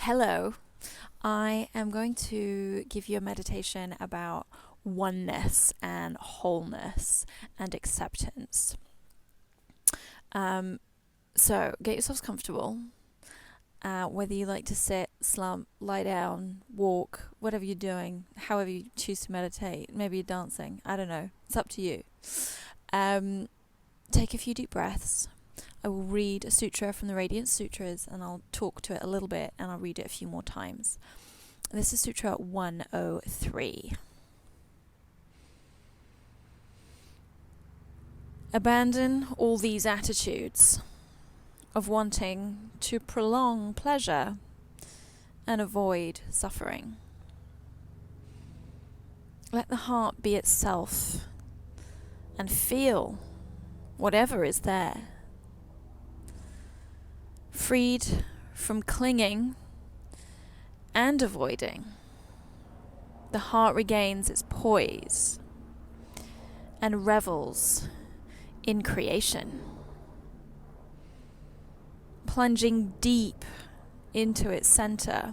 Hello, I am going to give you a meditation about oneness and wholeness and acceptance. So get yourselves comfortable, whether you like to sit, slump, lie down, walk, whatever you're doing, however you choose to meditate. Maybe you're dancing, I don't know, it's up to you. Take a few deep breaths. I will read a sutra from the Radiant Sutras and I'll talk to it a little bit and I'll read it a few more times. This is Sutra 103. Abandon all these attitudes of wanting to prolong pleasure and avoid suffering. Let the heart be itself and feel whatever is there. Freed from clinging and avoiding, the heart regains its poise and revels in creation. Plunging deep into its center,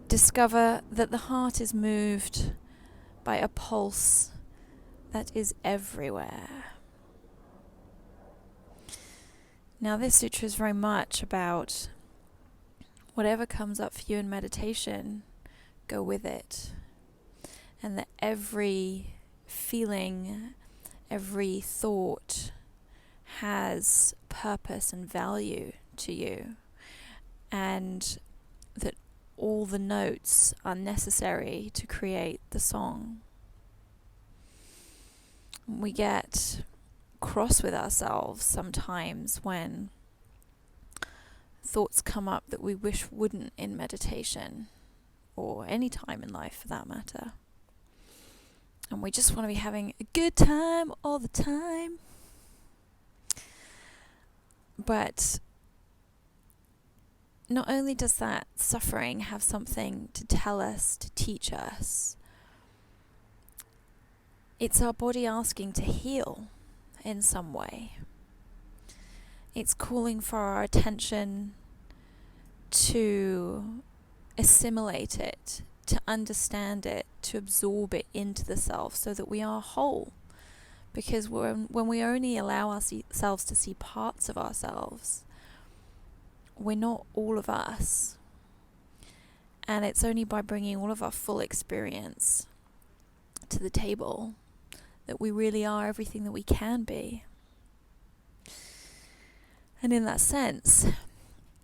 discover that the heart is moved by a pulse that is everywhere. Now, this sutra is very much about whatever comes up for you in meditation, go with it. And that every feeling, every thought has purpose and value to you. And that all the notes are necessary to create the song. We get cross with ourselves sometimes when thoughts come up that we wish wouldn't in meditation, or any time in life for that matter. And we just want to be having a good time all the time. But not only does that suffering have something to tell us, to teach us, it's our body asking to heal in some way. It's calling for our attention to assimilate it, to understand it, to absorb it into the self so that we are whole. Because when we only allow ourselves to see parts of ourselves, we're not all of us. And it's only by bringing all of our full experience to the table that we really are everything that we can be. And in that sense,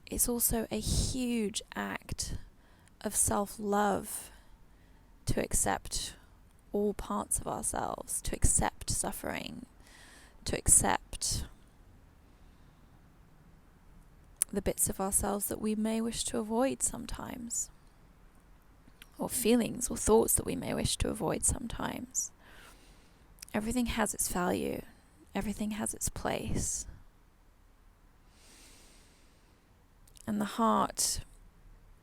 it's also a huge act of self-love to accept all parts of ourselves, to accept suffering, to accept the bits of ourselves that we may wish to avoid sometimes, or feelings or thoughts that we may wish to avoid sometimes. Everything has its value. Everything has its place. And the heart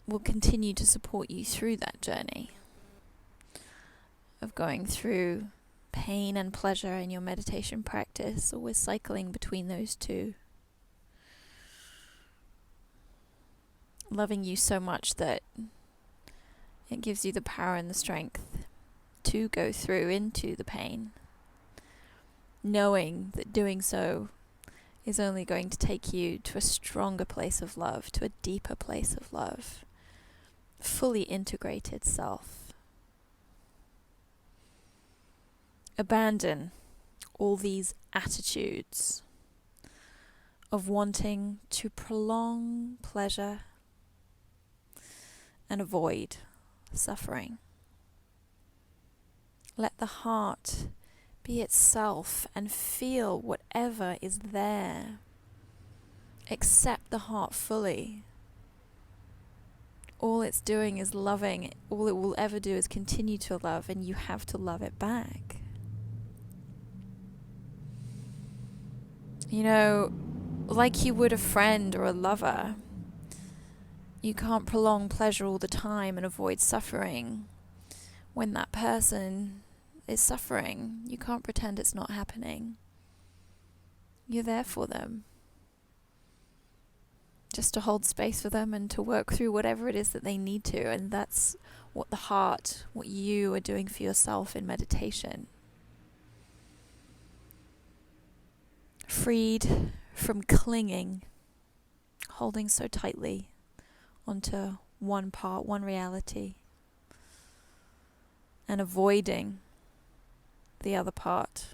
will continue to support you through that journey of going through pain and pleasure in your meditation practice, always cycling between those two. Loving you so much that it gives you the power and the strength to go through into the pain, knowing that doing so is only going to take you to a stronger place of love, to a deeper place of love, fully integrated self. Abandon all these attitudes of wanting to prolong pleasure and avoid suffering. Let the heart be itself and feel whatever is there. Accept the heart fully. All it's doing is loving. All it will ever do is continue to love, and you have to love it back. You know, like you would a friend or a lover, you can't prolong pleasure all the time and avoid suffering. When that person is suffering, you can't pretend it's not happening. You're there for them. just to hold space for them and to work through whatever it is that they need to. And that's what the heart, what you are doing for yourself in meditation. Freed from clinging, holding so tightly onto one part, one reality, and avoiding the other part,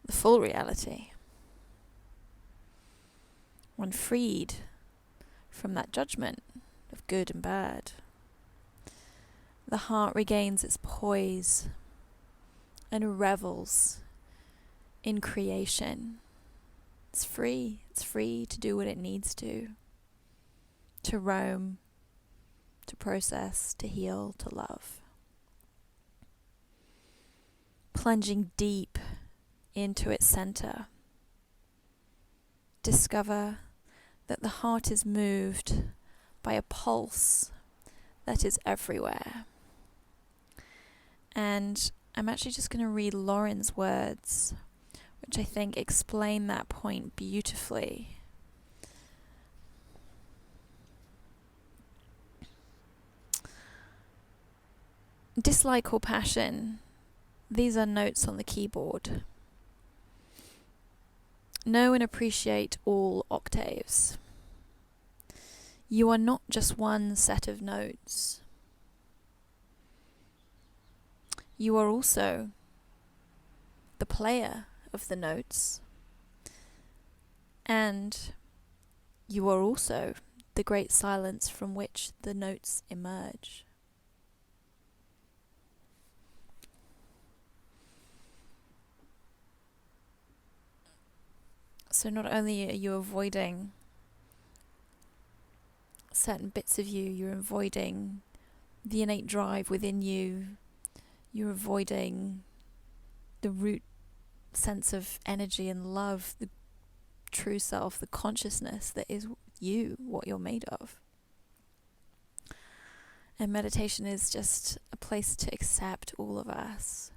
the full reality. When freed from that judgment of good and bad, the heart regains its poise and revels in creation. It's free to do what it needs to roam, to process, to heal, to love. Plunging deep into its center, discover that the heart is moved by a pulse that is everywhere. And I'm actually just going to read Lauren's words, which I think explain that point beautifully. Dislike or passion, these are notes on the keyboard. Know and appreciate all octaves. You are not just one set of notes. You are also the player of the notes, and you are also the great silence from which the notes emerge. So not only are you avoiding certain bits of you, you're avoiding the innate drive within you, you're avoiding the root sense of energy and love, the true self, the consciousness that is you, what you're made of. And meditation is just a place to accept all of us,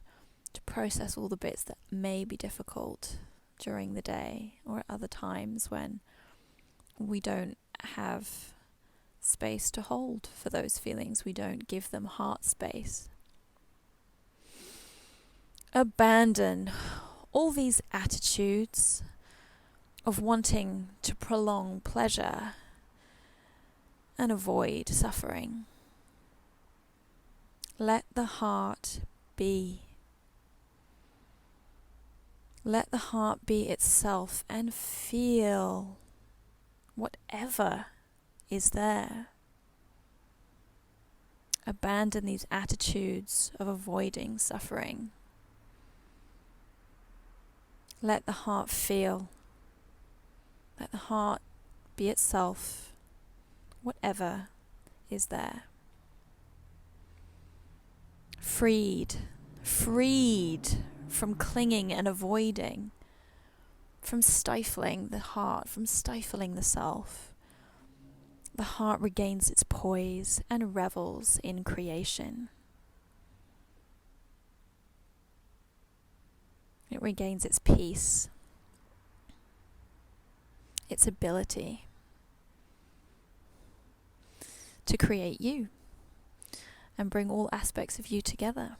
to process all the bits that may be difficult during the day or at other times when we don't have space to hold for those feelings. We don't give them heart space. Abandon all these attitudes of wanting to prolong pleasure and avoid suffering. Let the heart be. Let the heart be itself and feel whatever is there. Abandon these attitudes of avoiding suffering. Let the heart feel. Let the heart be itself, whatever is there. Freed from clinging and avoiding, from stifling the heart, from stifling the self. The heart regains its poise and revels in creation. It regains its peace, its ability to create you and bring all aspects of you together.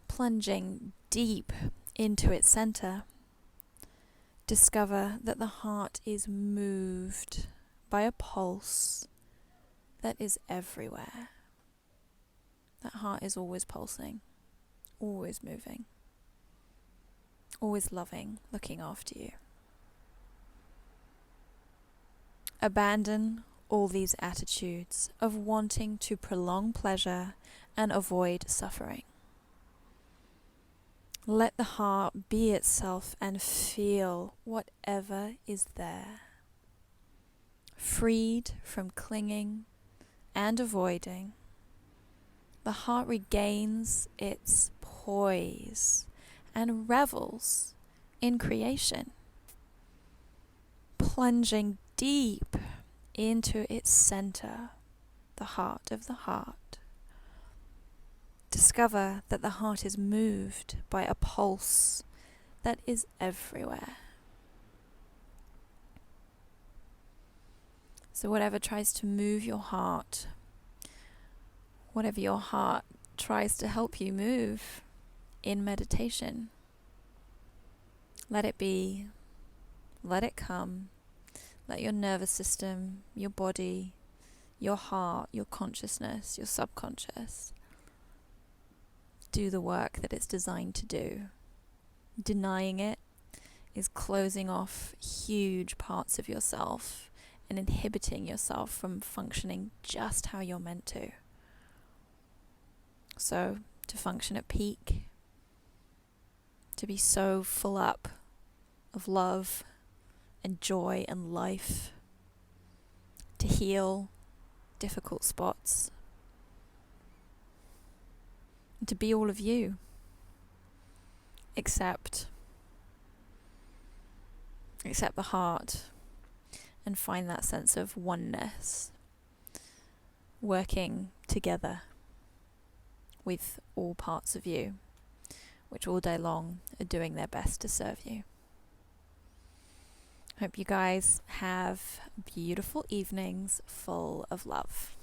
Plunging deep into its center, discover that the heart is moved by a pulse that is everywhere. That heart is always pulsing, always moving, always loving, looking after you. Abandon all these attitudes of wanting to prolong pleasure and avoid suffering. Let the heart be itself and feel whatever is there. Freed from clinging and avoiding, the heart regains its poise and revels in creation, plunging deep into its center, the heart of the heart. Discover that the heart is moved by a pulse that is everywhere. So whatever tries to move your heart, whatever your heart tries to help you move in meditation, let it be, let it come, let your nervous system, your body, your heart, your consciousness, your subconscious do the work that it's designed to do. Denying it is closing off huge parts of yourself and inhibiting yourself from functioning just how you're meant to. So, to function at peak, to be so full up of love and joy and life, to heal difficult spots, and to be all of you, except the heart, and find that sense of oneness, working together with all parts of you, which all day long are doing their best to serve you. Hope you guys have beautiful evenings full of love.